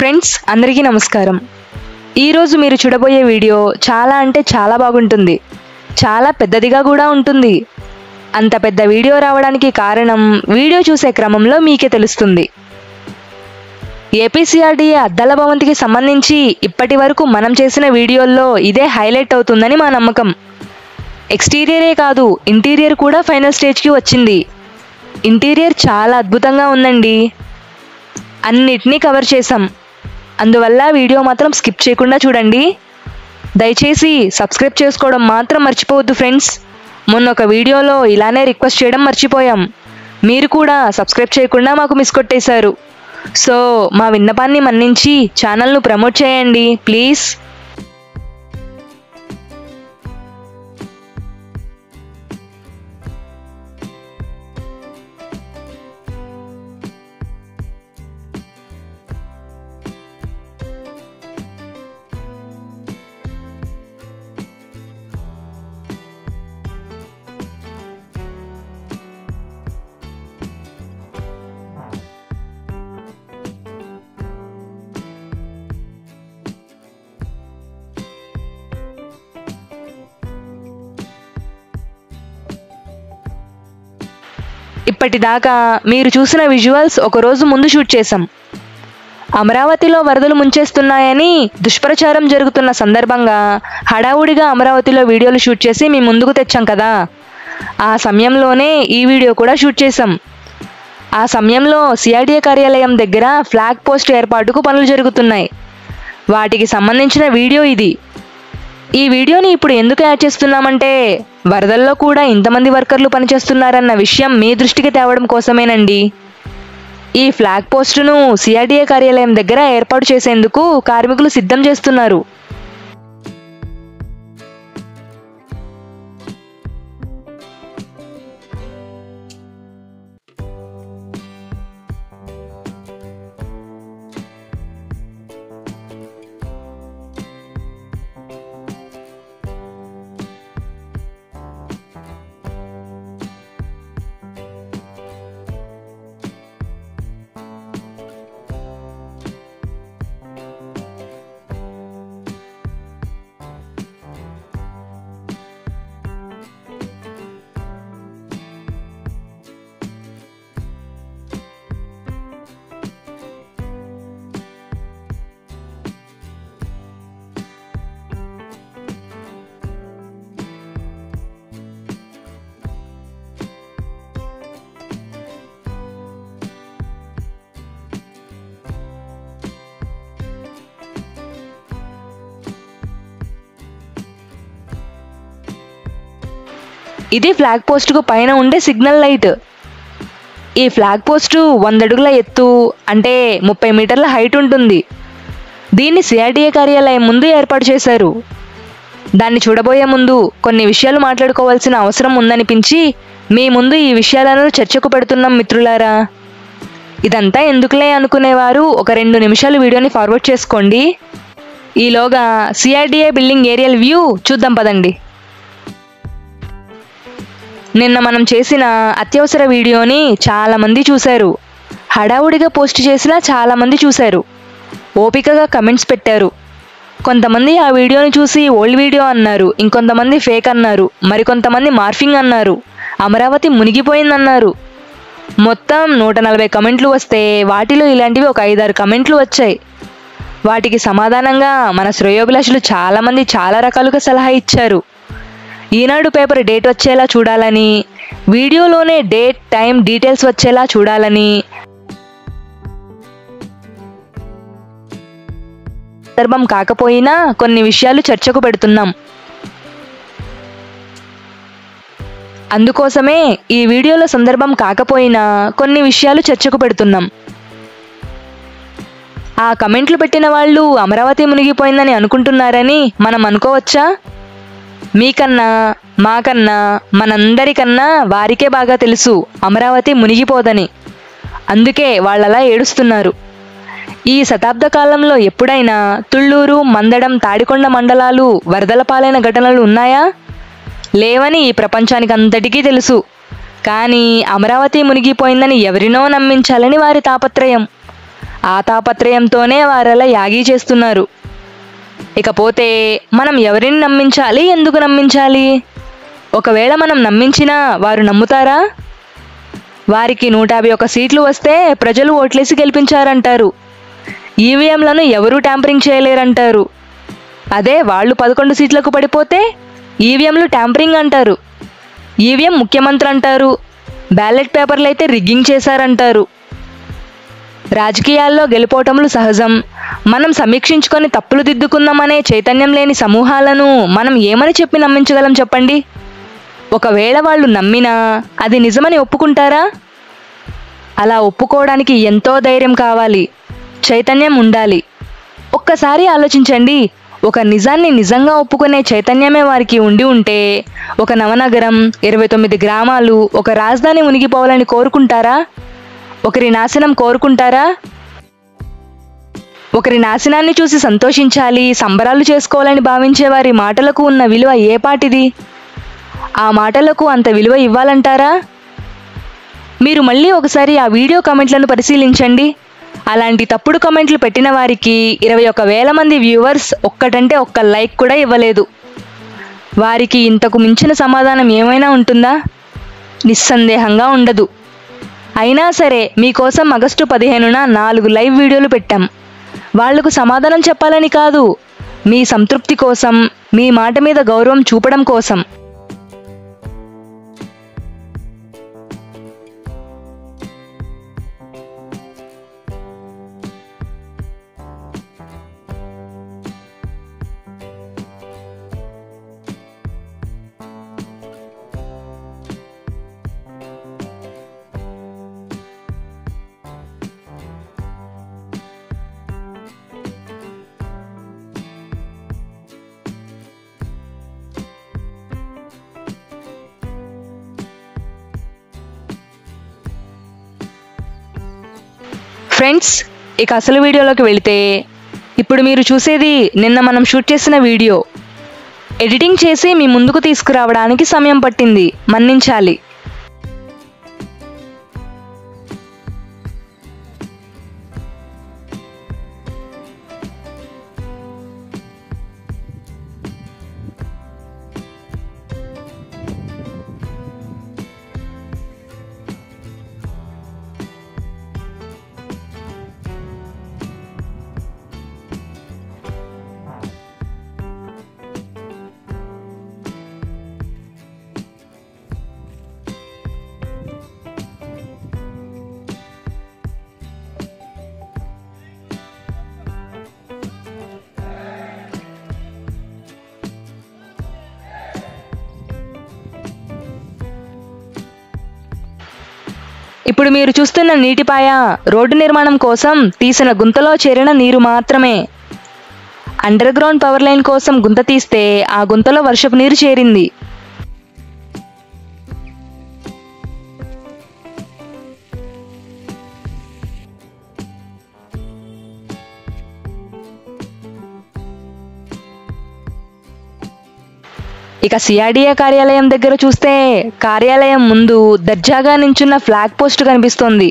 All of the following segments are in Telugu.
ఫ్రెండ్స్ అందరికీ నమస్కారం। ఈ రోజు మీరు చూడబోయే వీడియో చాలా అంటే చాలా బాగుంటుంది, చాలా పెద్దదిగా కూడా ఉంటుంది। అంత పెద్ద వీడియో రావడానికి కారణం వీడియో చూసే క్రమంలో మీకే తెలుస్తుంది। ఏపీసీఆర్డీఏ అద్దాల భవంతికి సంబంధించి ఇప్పటి వరకు మనం చేసిన వీడియోల్లో ఇదే హైలైట్ అవుతుందని మా నమ్మకం। ఎక్స్టీరియరే కాదు ఇంటీరియర్ కూడా ఫైనల్ స్టేజ్కి వచ్చింది। ఇంటీరియర్ చాలా అద్భుతంగా ఉందండి, అన్నిటినీ కవర్ చేసాం। అందువల్ల వీడియో మాత్రం స్కిప్ చేయకుండా చూడండి। దయచేసి సబ్స్క్రైబ్ చేసుకోవడం మాత్రం మర్చిపోవద్దు ఫ్రెండ్స్। మొన్న ఒక వీడియోలో ఇలానే రిక్వెస్ట్ చేయడం మర్చిపోయాం, మీరు కూడా సబ్స్క్రైబ్ చేయకుండా మాకు మిస్ కొట్టేశారు। సో మా విన్నపాన్ని మన్నించి ఛానల్ను ప్రమోట్ చేయండి ప్లీజ్। ఇప్పటిదాకా మీరు చూసిన విజువల్స్ ఒక రోజు ముందు షూట్ చేశాం। అమరావతిలో వరదలు ముంచేస్తున్నాయని దుష్ప్రచారం జరుగుతున్న సందర్భంగా హడావుడిగా అమరావతిలో వీడియోలు షూట్ చేసి మీ ముందుకు తెచ్చాం కదా, ఆ సమయంలోనే ఈ వీడియో కూడా షూట్ చేశాం। ఆ సమయంలో సిఆర్డీఏ కార్యాలయం దగ్గర ఫ్లాగ్ పోస్ట్ ఏర్పాటుకు పనులు జరుగుతున్నాయి, వాటికి సంబంధించిన వీడియో ఇది। ఈ వీడియోని ఇప్పుడు ఎందుకు యాడ్ చేస్తున్నామంటే వరదల్లో కూడా ఇంతమంది వర్కర్లు పనిచేస్తున్నారన్న విషయం మీ దృష్టికి తేవడం కోసమేనండి। ఈ ఫ్లాగ్ పోస్టును సిఆర్డీఏ కార్యాలయం దగ్గర ఏర్పాటు చేసేందుకు కార్మికులు సిద్ధం చేస్తున్నారు। ఇది ఫ్లాగ్ పోస్టుకు పైన ఉండే సిగ్నల్ లైట్। ఈ ఫ్లాగ్ పోస్టు 100 అడుగుల ఎత్తు అంటే 30 మీటర్ల హైట్ ఉంటుంది। దీన్ని సిఆర్డీఏ కార్యాలయం ముందు ఏర్పాటు చేశారు। దాన్ని చూడబోయే ముందు కొన్ని విషయాలు మాట్లాడుకోవాల్సిన అవసరం ఉందనిపించి మీ ముందు ఈ విషయాలను చర్చకు పెడుతున్నాం మిత్రులారా। ఇదంతా ఎందుకులే అనుకునేవారు ఒక 2 నిమిషాలు వీడియోని ఫార్వర్డ్ చేసుకోండి। ఈలోగా సిఆర్డీఏ బిల్డింగ్ ఏరియల్ వ్యూ చూద్దాం పదండి। నిన్న మనం చేసిన అత్యవసర వీడియోని చాలామంది చూశారు, హడావుడిగా పోస్ట్ చేసినా చాలామంది చూశారు, ఓపికగా కమెంట్స్ పెట్టారు। కొంతమంది ఆ వీడియోని చూసి ఓల్డ్ వీడియో అన్నారు, ఇంకొంతమంది ఫేక్ అన్నారు, మరికొంతమంది మార్ఫింగ్ అన్నారు, అమరావతి మునిగిపోయిందన్నారు। మొత్తం 140 కమెంట్లు వస్తే వాటిలో ఇలాంటివి ఒక 5-6 కమెంట్లు వచ్చాయి। వాటికి సమాధానంగా మన శ్రేయోభిలాషులు చాలామంది చాలా రకాలుగా సలహా ఇచ్చారు। ఈనాడు పేపర్ డేట్ వచ్చేలా చూడాలని, వీడియోలోనే డేట్ టైం డీటెయిల్స్ వచ్చేలా చూడాలని, సందర్భం కాకపోయినా కొన్ని విషయాలు చర్చకు పెడుతున్నాం। అందుకోసమే ఈ వీడియోలో సందర్భం కాకపోయినా కొన్ని విషయాలు చర్చకు పెడుతున్నాం। ఆ కమెంట్లు పెట్టిన వాళ్ళు అమరావతి మునిగిపోయిందని అనుకుంటున్నారని మనం అనుకోవచ్చా? మీకన్నా మాకన్నా మనందరికన్నా వారికే బాగా తెలుసు అమరావతి మునిగిపోదని, అందుకే వాళ్ళలా ఏడుస్తున్నారు। ఈ శతాబ్ద కాలంలో ఎప్పుడైనా తుళ్ళూరు, మందడం, తాడికొండ మండలాలు వరదల పాలైన ఘటనలు ఉన్నాయా? లేవని ఈ ప్రపంచానికి అంతటికీ తెలుసు। కానీ అమరావతి మునిగిపోయిందని ఎవరినో నమ్మించాలని వారి తాపత్రయం। ఆ తాపత్రయంతోనే వారలా యాగీ చేస్తున్నారు. ఇకపోతే మనం ఎవరిని నమ్మించాలి, ఎందుకు నమ్మించాలి? ఒకవేళ మనం నమ్మించినా వారు నమ్ముతారా? వారికి 151 సీట్లు వస్తే ప్రజలు ఓట్లేసి గెలిపించారంటారు. ఈవీఎంలను ఎవరూ ట్యాంపరింగ్ చేయలేరంటారు. అదే వాళ్ళు 11 సీట్లకు పడిపోతే ఈవీఎంలు ట్యాంపరింగ్ అంటారు. ఈవీఎం ముఖ్యమంత్రి అంటారు. బ్యాలెట్ పేపర్లు అయితే రిగ్గింగ్ చేశారంటారు. రాజకీయాల్లో గెలుపోటములు సహజం. మనం సమీక్షించుకొని తప్పులు దిద్దుకుందామనే చైతన్యం లేని సమూహాలను మనం ఏమని చెప్పి నమ్మించగలం చెప్పండి? ఒకవేళ వాళ్ళు నమ్మినా అది నిజమని ఒప్పుకుంటారా? అలా ఒప్పుకోవడానికి ఎంతో ధైర్యం కావాలి, చైతన్యం ఉండాలి. ఒక్కసారి ఆలోచించండి. ఒక నిజాన్ని నిజంగా ఒప్పుకునే చైతన్యమే వారికి ఉండి ఉంటే ఒక నవనగరం, 29 గ్రామాలు, ఒక రాజధాని మునిగిపోవాలని కోరుకుంటారా? ఒకరి నాశనం కోరుకుంటారా? ఒకరి నాశనాన్ని చూసి సంతోషించాలి, సంబరాలు చేసుకోవాలని భావించే వారి మాటలకు ఉన్న విలువ ఏ పాటిది? ఆ మాటలకు అంత విలువ ఇవ్వాలంటారా? మీరు మళ్ళీ ఒకసారి ఆ వీడియో కామెంట్లను పరిశీలించండి. అలాంటి తప్పుడు కామెంట్లు పెట్టిన వారికి 21,000 మంది వ్యూవర్స్ ఒక్కటంటే ఒక్క లైక్ కూడా ఇవ్వలేదు. వారికి ఇంతకు మించిన సమాధానం ఏమైనా ఉంటుందా? నిస్సందేహంగా ఉండదు. అయినా సరే మీకోసం ఆగస్టు 15న 4 లైవ్ వీడియోలు పెట్టాం. వాళ్లకు సమాధానం చెప్పాలని కాదు, మీ సంతృప్తి కోసం, మీ మాట మీద గౌరవం చూపడం కోసం. ఫ్రెండ్స్, ఇక అసలు వీడియోలోకి వెళితే ఇప్పుడు మీరు చూసేది నిన్న మనం షూట్ చేసిన వీడియో. ఎడిటింగ్ చేసి మీ ముందుకు తీసుకురావడానికి సమయం పట్టింది, మన్నించాలి. ఇప్పుడు మీరు చూస్తున్న నీటిపాయ రోడ్డు నిర్మాణం కోసం తీసిన గుంతలో చేరిన నీరు మాత్రమే. అండర్ గ్రౌండ్ పవర్ లైన్ కోసం గుంత తీస్తే ఆ గుంతలో వర్షపు నీరు చేరింది. ఇక సిఆర్డీఏ కార్యాలయం దగ్గర చూస్తే కార్యాలయం ముందు దర్జాగా నించున్న ఫ్లాగ్ పోస్ట్ కనిపిస్తోంది.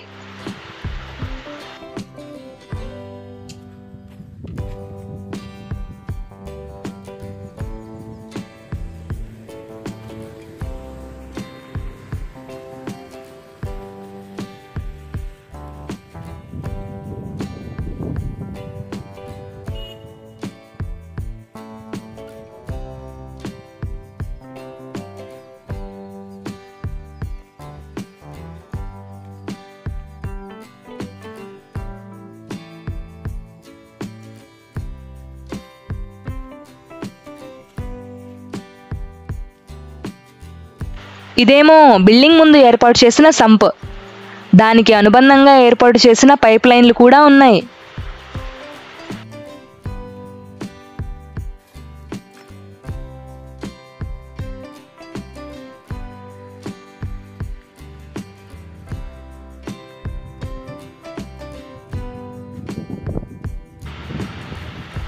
ఇదేమో బిల్డింగ్ ముందు ఏర్పాటు చేసిన సంప్. దానికి అనుబంధంగా ఏర్పాటు చేసిన పైప్ లైన్లు కూడా ఉన్నాయి.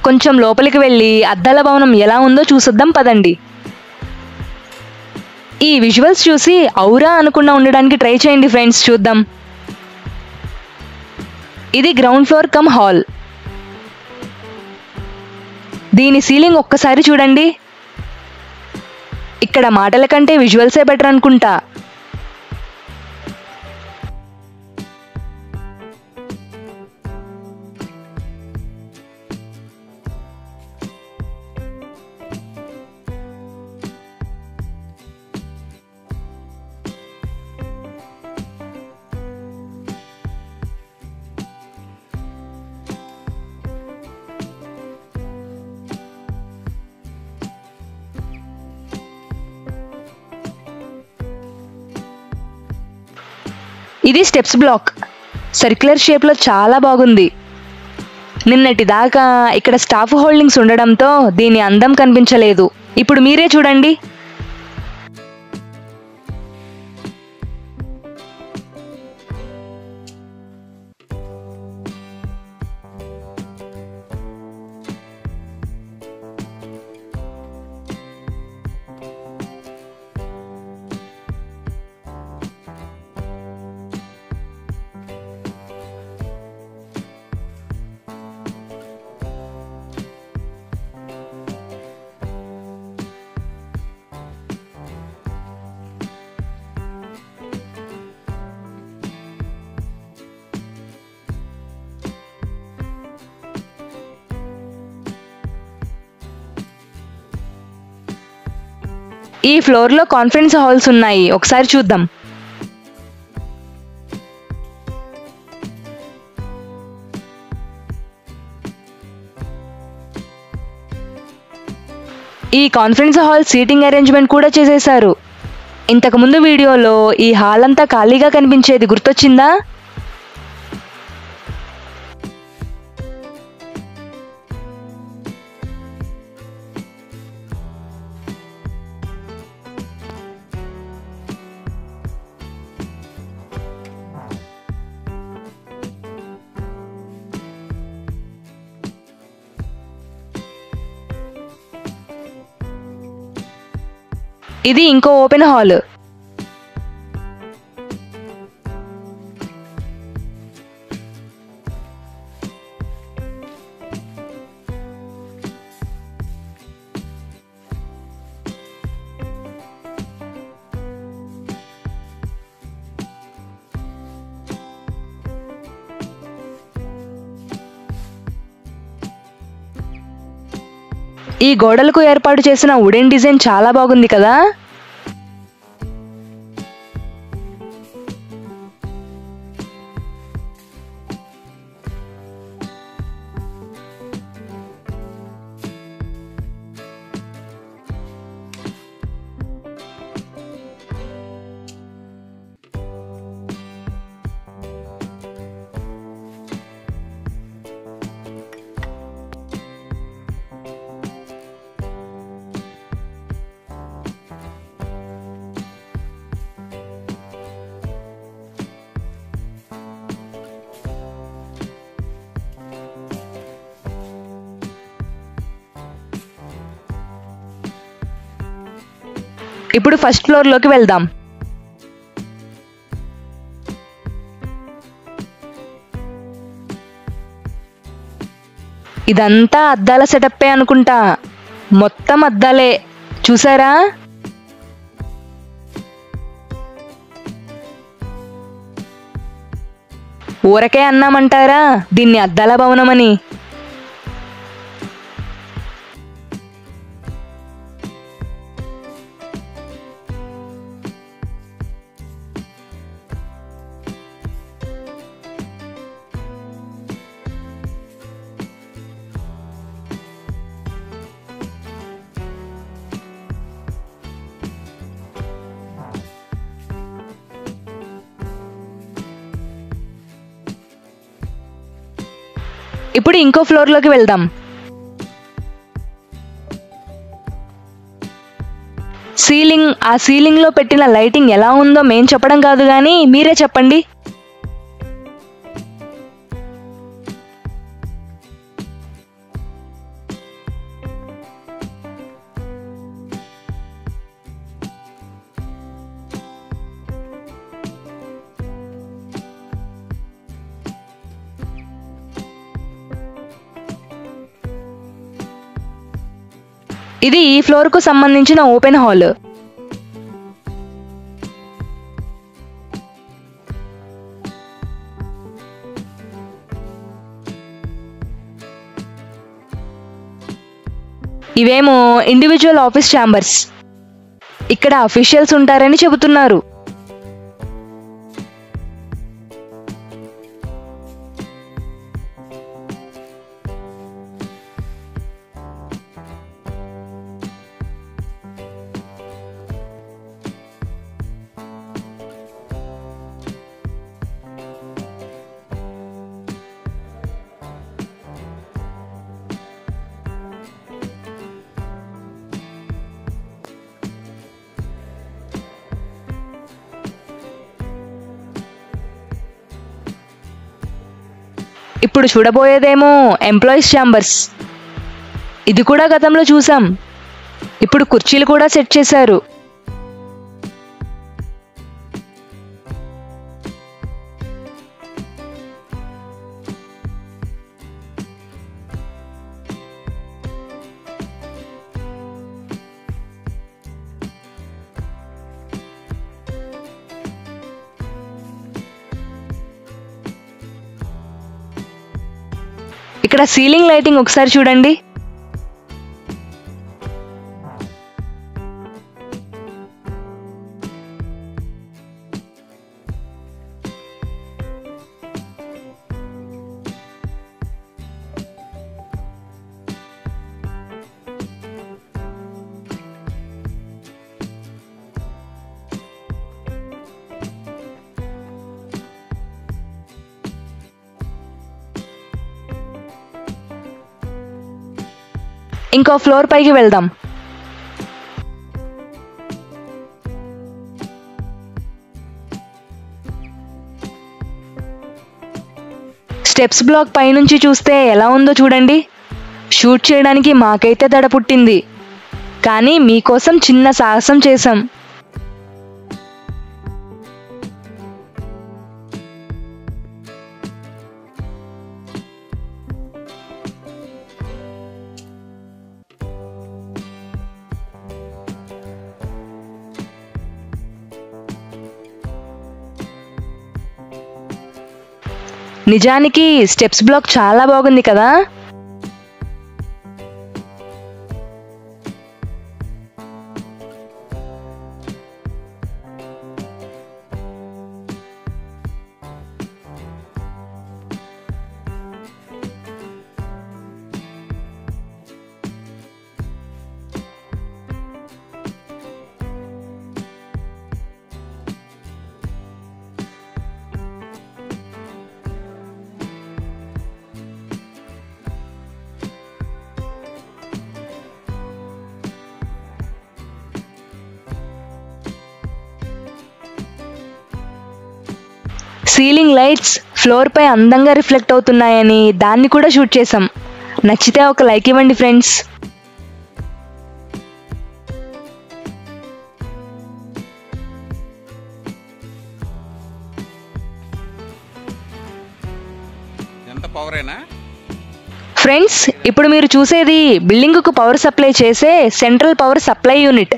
కొంచెం లోపలికి వెళ్ళి అద్దాల భవనం ఎలా ఉందో చూసొద్దాం పదండి. ఈ విజువల్స్ చూసి ఔరా అనకుండా ఉండడానికి ట్రై చేయండి ఫ్రెండ్స్, చూద్దాం. ఇది గ్రౌండ్ ఫ్లోర్ కమ్ హాల్. దీని సీలింగ్ ఒక్కసారి చూడండి. ఇక్కడ మాటల కంటే విజువల్సే బెటర్ అనుకుంటా. ఇది స్టెప్స్ బ్లాక్. సర్క్యులర్ షేప్లో చాలా బాగుంది. నిన్నటి దాకా ఇక్కడ స్టాఫ్ హోల్డింగ్స్ ఉండడంతో దీని అందం కనిపించలేదు. ఇప్పుడు మీరే చూడండి. ఈ ఫ్లోర్లో కాన్ఫరెన్స్ హాల్స్ ఉన్నాయి. ఒకసారి చూద్దాం. ఈ కాన్ఫరెన్స్ హాల్ సీటింగ్ అరేంజ్మెంట్ కూడా చేసేశారు. ఇంతకుముందు వీడియోలో ఈ హాల్ అంతా ఖాళీగా కనిపించేది గుర్తొచ్చిందా? ఇది ఇంకో ఓపెన్ హాల్. ఈ గోడలకు ఏర్పాటు చేసిన వుడెన్ డిజైన్ చాలా బాగుంది కదా. ఇప్పుడు ఫస్ట్ ఫ్లోర్లోకి వెళ్దాం. ఇదంతా అద్దాల సెటప్పే అనుకుంటా. మొత్తం అద్దాలే చూసారా. ఊరకే అన్నామంటారా దీన్ని అద్దాల భవనమని. ఇప్పుడు ఇంకో ఫ్లోర్లోకి వెళ్దాం. ఆ సీలింగ్లో పెట్టిన లైటింగ్ ఎలా ఉందో మేం చెప్పడం కాదు కానీ మీరే చెప్పండి. ఇది ఈ ఫ్లోర్కు సంబంధించిన ఓపెన్ హాల్. ఇవేమో ఇండివిజువల్ ఆఫీస్ ఛాంబర్స్. ఇక్కడ అఫీషియల్స్ ఉంటారని చెబుతున్నారు. ఇప్పుడు చూడబోయేదేమో ఎంప్లాయీస్ ఛాంబర్స్. ఇది కూడా గతంలో చూసాం. ఇప్పుడు కుర్చీలు కూడా సెట్ చేశారు. ఇక్కడ సీలింగ్ లైటింగ్ ఒకసారి చూడండి. ఇంకో ఫ్లోర్ పైకి వెళ్దాం. స్టెప్స్ బ్లాక్ పైనుంచి చూస్తే ఎలా ఉందో చూడండి. షూట్ చేయడానికి మాకైతే దడ పుట్టింది, కానీ మీకోసం చిన్న సాహసం చేశాం. నిజానికి స్టెప్స్ బ్లాక్ చాలా బాగుంది కదా. సీలింగ్ లైట్స్ ఫ్లోర్ పై అందంగా రిఫ్లెక్ట్ అవుతున్నాయని దాన్ని కూడా షూట్ చేసాం. నచ్చితే ఒక లైక్ ఇవ్వండి ఫ్రెండ్స్. ఫ్రెండ్స్, ఇప్పుడు మీరు చూసేది బిల్డింగ్కు పవర్ సప్లై చేసే సెంట్రల్ పవర్ సప్లై యూనిట్.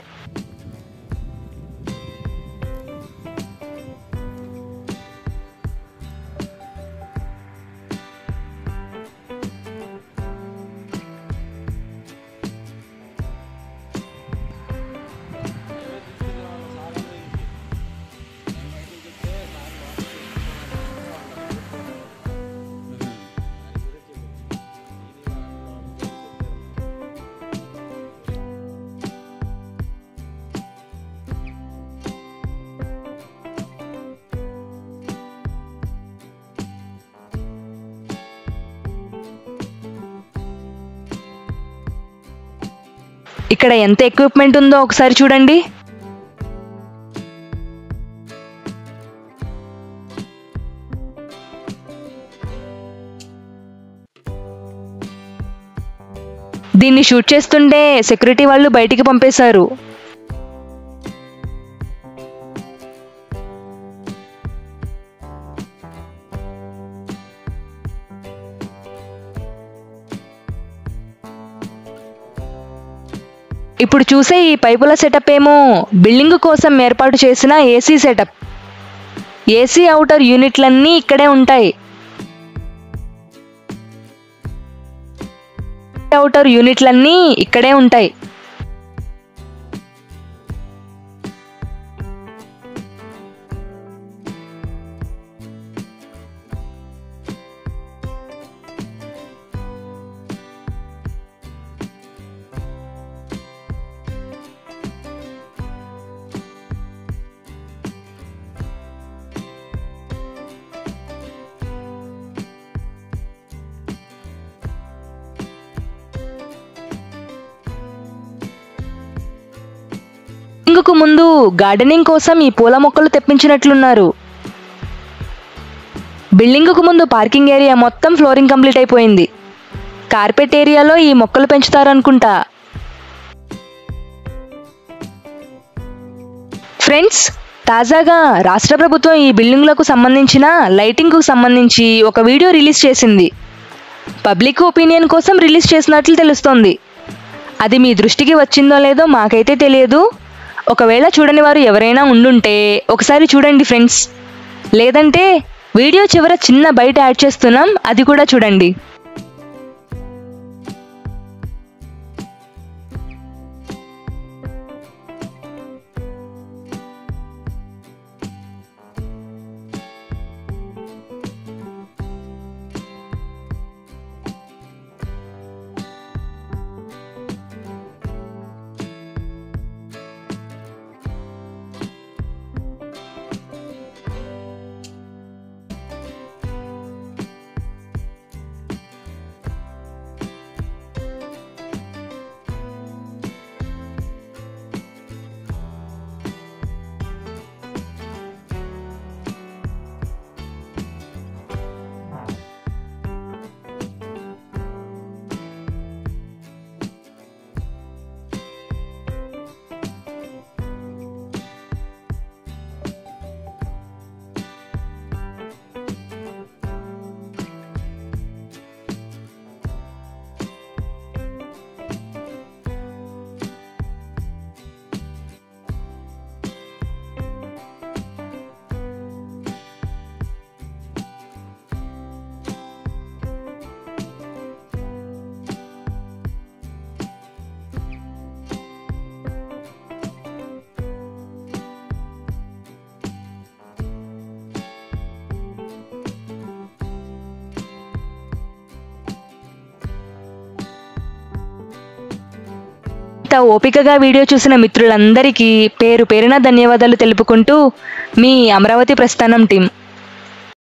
ఇక్కడ ఎంత ఎక్విప్మెంట్ ఉందో ఒకసారి చూడండి. దీన్ని షూట్ చేస్తుంటే సెక్యూరిటీ వాళ్ళు బయటికి పంపేశారు. ఇప్పుడు చూసే ఈ పైపుల సెటప్ ఏమో బిల్డింగ్ కోసం ఏర్పాటు చేసిన ఏసీ సెటప్. ఏసీ అవుటర్ యూనిట్లన్నీ ఇక్కడే ఉంటాయి. అవుటర్ యూనిట్లన్నీ ఇక్కడే ఉంటాయి. బిల్డింగుకు ముందు గార్డెనింగ్ కోసం ఈ పూల మొక్కలు తెప్పించినట్లున్నారు. బిల్డింగుకు ముందు పార్కింగ్ ఏరియా మొత్తం ఫ్లోరింగ్ కంప్లీట్ అయిపోయింది. కార్పెట్ ఏరియాలో ఈ మొక్కలు పెంచుతారనుకుంటా. ఫ్రెండ్స్, తాజాగా రాష్ట్ర ప్రభుత్వం ఈ బిల్డింగులకు సంబంధించిన లైటింగ్కు సంబంధించి ఒక వీడియో రిలీజ్ చేసింది. పబ్లిక్ ఒపీనియన్ కోసం రిలీజ్ చేసినట్లు తెలుస్తోంది. అది మీ దృష్టికి వచ్చిందో లేదో మాకైతే తెలియదు. ఒకవేళ చూడని వారు ఎవరైనా ఉండుంటే ఒకసారి చూడండి ఫ్రెండ్స్. లేదంటే వీడియో చివర చిన్న బయట యాడ్ చేస్తున్నాం, అది కూడా చూడండి. ఓపికగా వీడియో చూసిన మిత్రులందరికీ పేరు పేరున ధన్యవాదాలు తెలుపుకుంటూ మీ అమరావతి ప్రస్థానం టీం.